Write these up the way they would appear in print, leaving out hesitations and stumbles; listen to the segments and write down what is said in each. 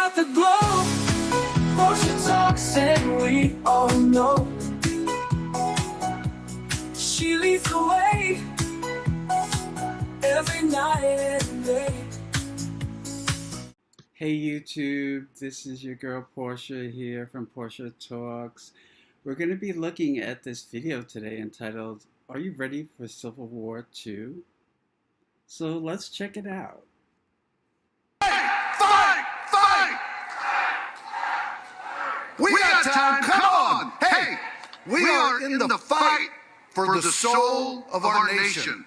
got the glow. Portia talks and we all know she leads the way every night and day. Hey YouTube, this is your girl Portia here from Portia Talks. We're going to be looking at this video today entitled, Are You Ready for Civil War II? So let's check it out. Fight! We got time, come on! Hey, we are in the fight for the soul of our nation.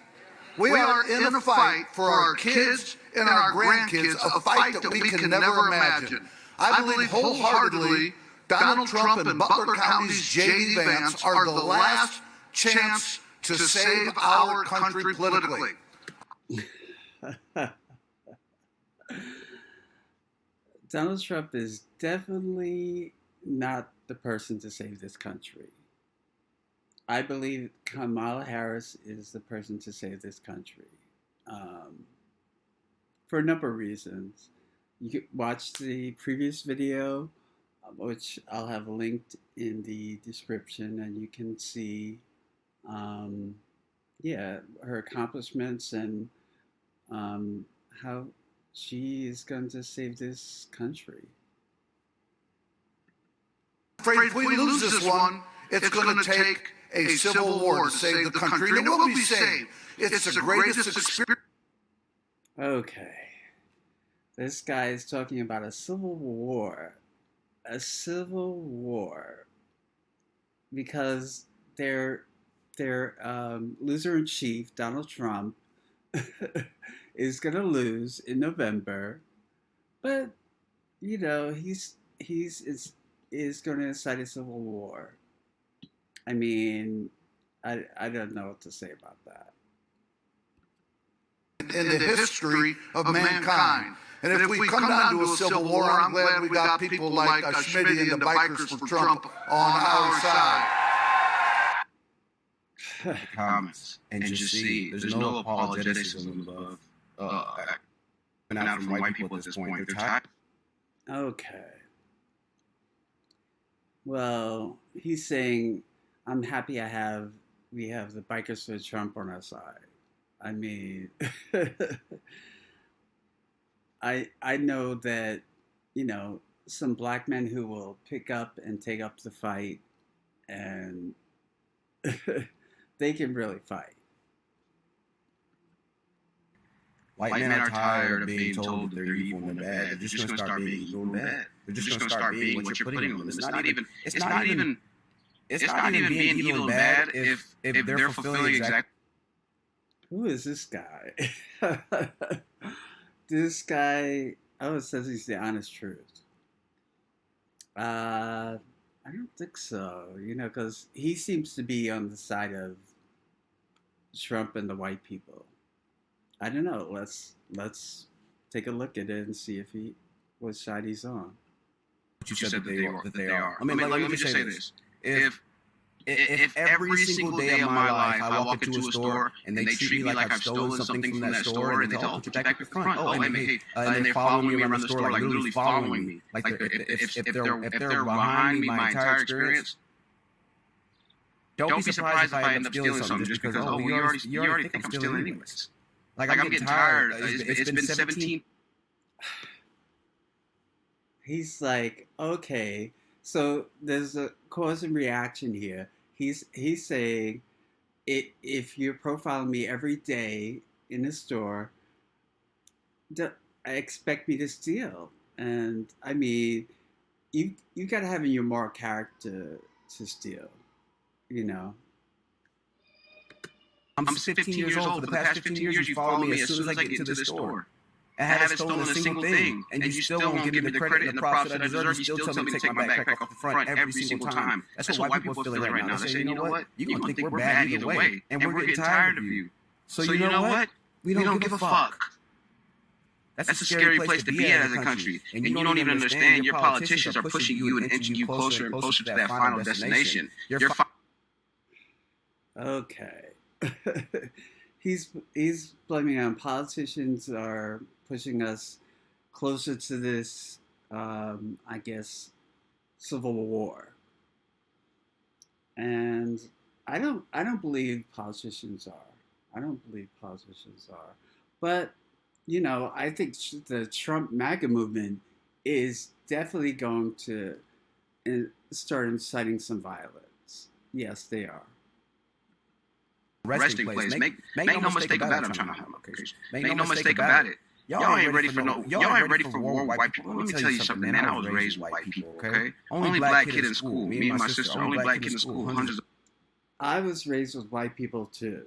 We are in a fight for our kids and our grandkids, a fight that we can never imagine. I believe wholeheartedly Donald Trump and Butler County's J.D. Vance are the last chance to save our country politically. Donald Trump is definitely not the person to save this country. I believe Kamala Harris is the person to save this country. For a number of reasons. You can watch the previous video, which I'll have linked in the description, and you can see, her accomplishments and how she is going to save this country. Afraid if we lose this one, it's going to take a civil war to save the country, and it will be saved. It's the greatest experience. Okay. This guy is talking about a civil war. A civil war. Because their loser-in-chief, Donald Trump, is going to lose in November. But, you know, he's going to incite a civil war. I mean, I don't know what to say about that. In the history of mankind. And if we come down to a civil war, I'm glad we got people like Schmitty and the bikers for Trump on our side. Comments and just see there's no apologeticism of coming out from white people at this point. They're tired. Okay. Well, he's saying, I'm happy we have the bikers for Trump on our side. I mean, I know that, you know, some black men who will pick up and take up the fight, and they can really fight. White men are tired of being told they're evil and bad. They're just going to start being evil and bad. They're just going to start being what you're putting on them. It's not even being evil and bad if they're fulfilling exactly. Who is this guy? This guy, says he's the honest truth. I don't think so, you know, because he seems to be on the side of Trump and the white people. I don't know. Let's take a look at it and see if what side he's on. You said that they are. I mean, let me just say this. If every single day of my life I walk into a store and they treat me like I've stolen something from that store and they tell, put your back up front. And they're following me around the store, like literally following me. Like if they're behind me my entire experience, don't be surprised if I end up stealing something just because, you already think I'm stealing anyways. Like I'm getting tired. It's been 17. He's like, okay. So there's a cause and reaction here. He's saying, if you're profiling me every day in the store, I expect me to steal. And I mean, you got to have in your moral character to steal, you know. I'm 15 years old. For the past 15 years, you follow me as soon as I get into the store. I haven't stolen a single thing, and you still won't give me the credit and the props that I deserve. You still tell me to take my backpack off the front every single time. That's what white people are feeling right now. They say, you know what? You're going to think we're bad either way, and we're getting tired of you. So you know what? We don't give a fuck. That's a scary place to be at as a country, and you don't even understand your politicians are pushing you and inching you closer and closer to that final destination. Okay. He's blaming on politicians are pushing us closer to this I guess, civil war. And I don't believe politicians are. I don't believe politicians are. But, I think the Trump MAGA movement is definitely going to start inciting some violence. Yes, they are. Resting place. Make no mistake about it. I'm trying to have a location. Make no mistake about it. Y'all ain't ready for war with white people. Let me tell you something, man. I was raised with white people, okay? Only black kid in school. Me and my sister, only black kid in school. Hundreds of I was raised with white people too.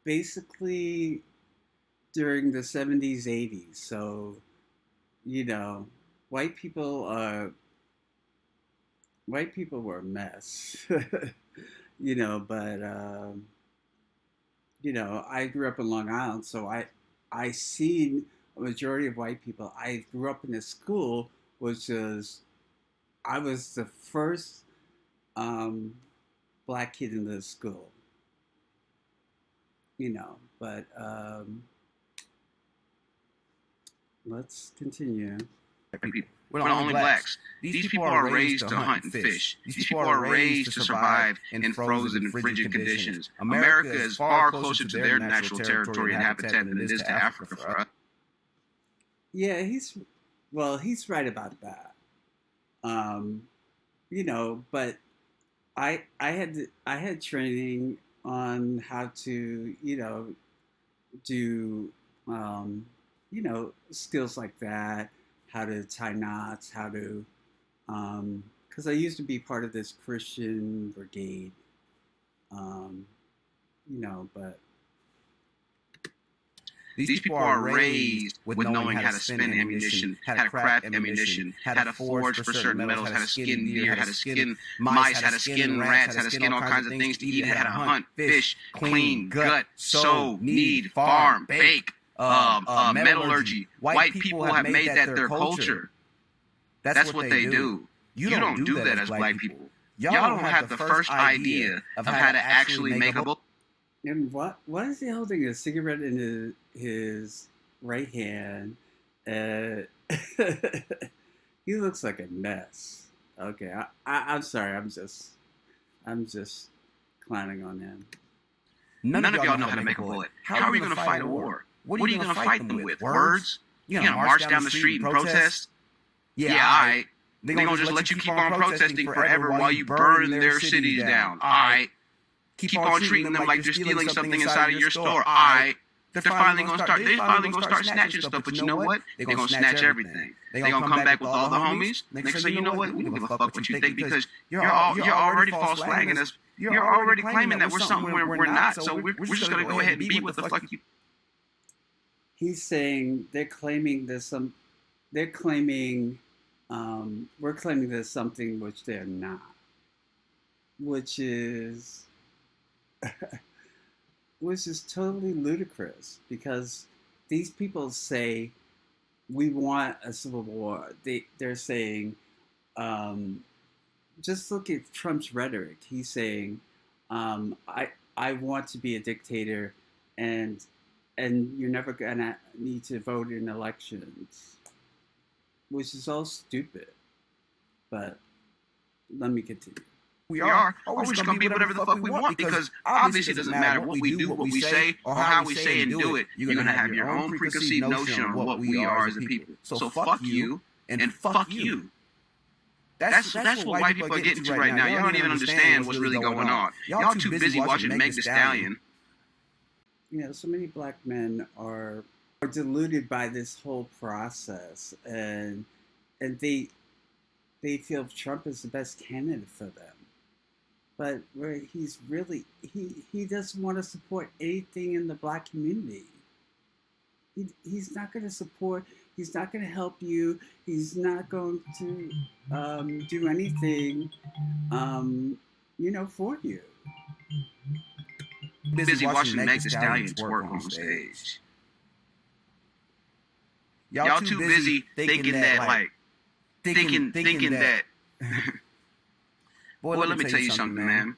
Basically during the 70s, 80s. So, white people were a mess. But I grew up in Long Island, so I seen a majority of white people. I grew up in a school which was I was the first black kid in the school. But let's continue. people. We're not only blacks. These people are raised to hunt and fish. These people are raised to survive in frozen and frigid conditions. America is far closer to their natural territory and habitat than it is to Africa for us. Yeah, he's right about that. But I had training on how to, do, skills like that, how to tie knots, how to, because I used to be part of this Christian brigade, but. These people are raised with knowing how to spin ammunition, how to craft ammunition, how to forge for certain metals, how to skin deer, how to skin mice, how to skin rats, how to skin all kinds of things to eat, how to hunt, fish, clean, gut, sew, knead, farm, bake, metallurgy. White people have made that their culture. That's what they do. You don't do that as black people. Y'all don't have the first idea of how to actually make a book. And why is he holding a cigarette in his right hand? He looks like a mess. Okay, I'm sorry. I'm just clowning on him. None of y'all know how to make a bullet. How are you going to fight a war? What are you going to fight them with? Words? You going to march down the street and protest? Yeah, all right. They're going to just let you keep on protesting forever while you burn their cities down. All right. Keep on treating them like they're stealing something inside of your store. They're finally gonna start snatching stuff, but you know what? They're gonna snatch everything. They're gonna come back with all the homies. They're gonna say, you know what? We don't give a fuck what you think because you're already false flagging us. You're already claiming that we're something we're not. So we're just gonna go ahead and be what the fuck you. He's saying we're claiming there's something which they're not, which is totally ludicrous because these people say we want a civil war. They're saying, just look at Trump's rhetoric. He's saying, I want to be a dictator, and you're never gonna need to vote in elections, which is all stupid. But let me continue. We are always going to be whatever the fuck we want because obviously it doesn't matter what we do, what we say, or how we say and do it. You're going to have your own preconceived notion of what we are as a people. So fuck you and fuck you. That's what white people are getting to right now. Y'all don't even understand what's really going on. Y'all too busy watching Meg Thee Stallion. So many black men are deluded by this whole process, and they feel Trump is the best candidate for them. But where he's really, he doesn't want to support anything in the black community. He's not going to support, he's not going to help you, he's not going to do anything, for you. Busy watching Meg Thee Stallion twerk on stage. Y'all too busy thinking that, thinking that... Boy, let me tell you something, man.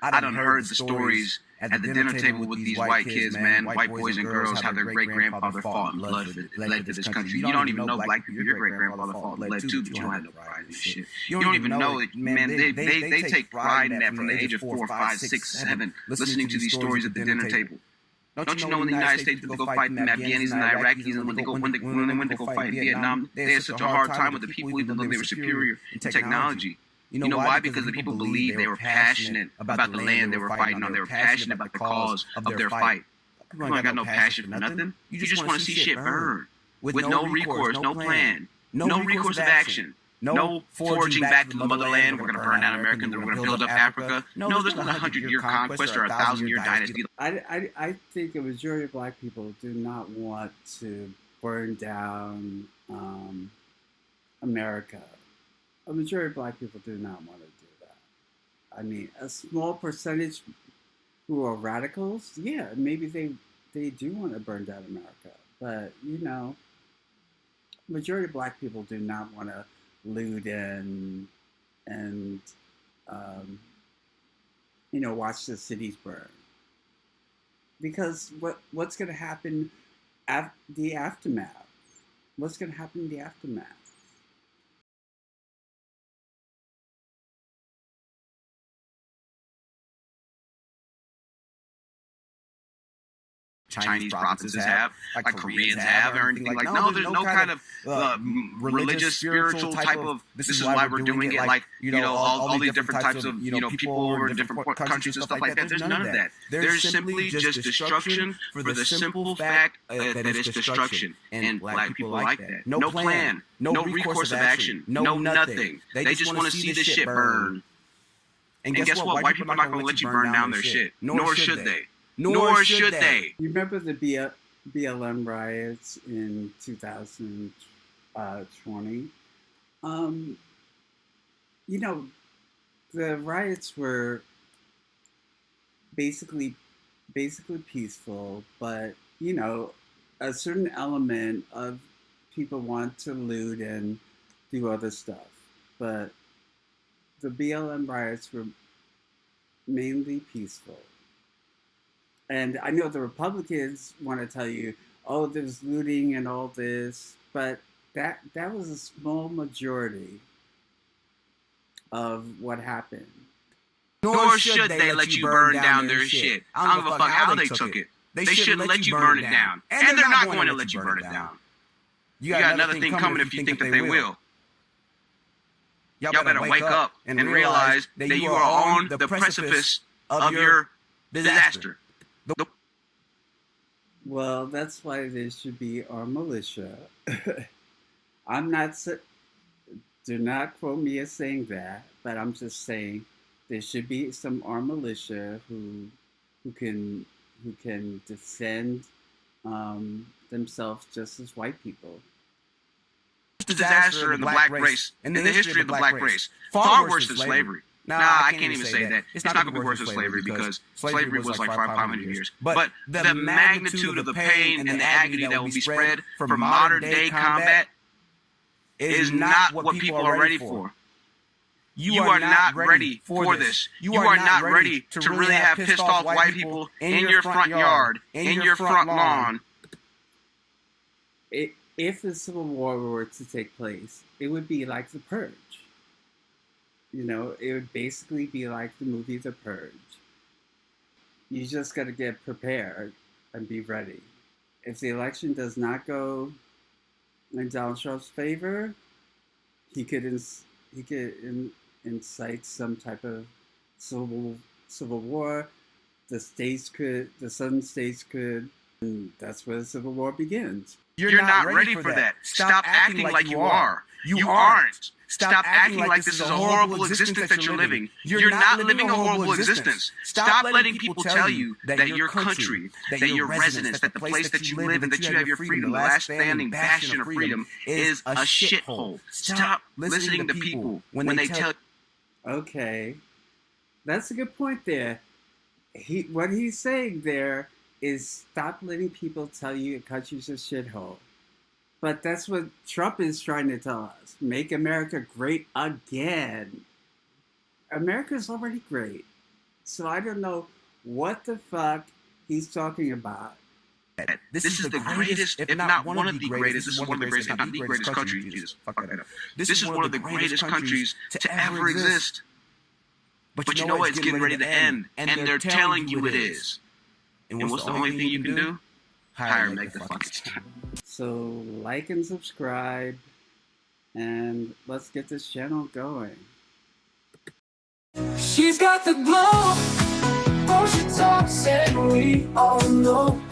I done heard the stories at the dinner table with these white kids, man, white boys and girls, how their great-grandfather fought and blood led to this country. You don't even know black people, your great-grandfather fought and bled too, but you don't have no pride in this shit. You don't even know it, man. They take pride in that from the age of 4, 5, 6, 7, listening to these stories at the dinner table. Don't you know in the United States that they go fight the Afghanis and the Iraqis, and when they went to go fight in Vietnam, they had such a hard time with the people, even though they were superior in technology. You know why? Because the people believed they were passionate about the land they were fighting on. They were passionate about the cause of their fight. People ain't got no passion for nothing. You just want to see shit burn with no recourse, no plan, no recourse of action. No forging back to the motherland. We're going to burn down America. We're going to build up Africa. No, there's not a 100-year conquest or a 1,000-year dynasty. I think a majority of black people do not want to burn down America. A majority of black people do not want to do that. I mean, a small percentage who are radicals, yeah, maybe they do want to burn down America. But, you know, majority of black people do not want to loot and you know, watch the cities burn, because what's going to happen the aftermath? What's going to happen in the aftermath? Chinese provinces have, like Koreans have, or anything like. No, there's no kind of religious, spiritual type of. This is why we're doing it. Like, you know, all these different types of, you know, people over in different countries and stuff like that. There's none of that. There's simply just destruction for the simple fact that it's destruction, and black people like that. No plan, no recourse of action, no nothing. They just want to see this shit burn. And guess what? White people are not going to let you burn down their shit. Nor should they. Nor should they. You remember the BLM riots in 2020? You know, the riots were basically peaceful, but, you know, a certain element of people want to loot and do other stuff. But the BLM riots were mainly peaceful. And I know the Republicans want to tell you, oh, there's looting and all this, but that was a small majority of what happened. Nor should they let you burn down their shit. I don't give a fuck how they took it. They shouldn't let you burn it down. And they're not going to let you burn it down. You got another thing coming if you think that they will. Y'all better wake up and realize that you are on the precipice of your disaster. Well, that's why there should be our militia. I'm not, do not quote me as saying that, but I'm just saying there should be some armed militia who can defend themselves just as white people. Disaster in the black race, in the history of the black race, far worse than slavery. Nah, I can't even say that. It's not going to be worse than slavery because slavery was like 500 years. But the magnitude of the pain and the agony that will be spread for modern day combat is not what people are ready for. You are not ready for this. You are not ready to really have pissed off white people in your front yard, in your front lawn. If the Civil War were to take place, it would be like The Purge. You know, it would basically be like the movie The Purge. You just got to get prepared and be ready. If the election does not go in Donald Trump's favor, he could incite some type of civil war. The southern states could, and that's where the Civil War begins. You're not ready for that. Stop acting like you are. You aren't. Stop acting like this is a horrible existence that you're living. You're not living a horrible existence. Stop letting people tell you that your country, that your residence, that the place that you live and that you have your freedom, the last standing bastion of freedom, is a shithole. Stop listening to people when they tell you. Okay, that's a good point there. What he's saying there is stop letting people tell you your country's a shithole. But that's what Trump is trying to tell us. Make America great again. America's already great. So I don't know what the fuck he's talking about. This is the greatest, if not one of the greatest, this is one of the greatest, if not the greatest country, Jesus, fuck that up. This is one of the greatest countries to ever exist. But you know what? It's getting ready to end, and they're telling you it is. And what's the only thing you can do? Hire and make the fucking stop. So like and subscribe, and let's get this channel going. She's got the glow. Oh, she talks and we all know.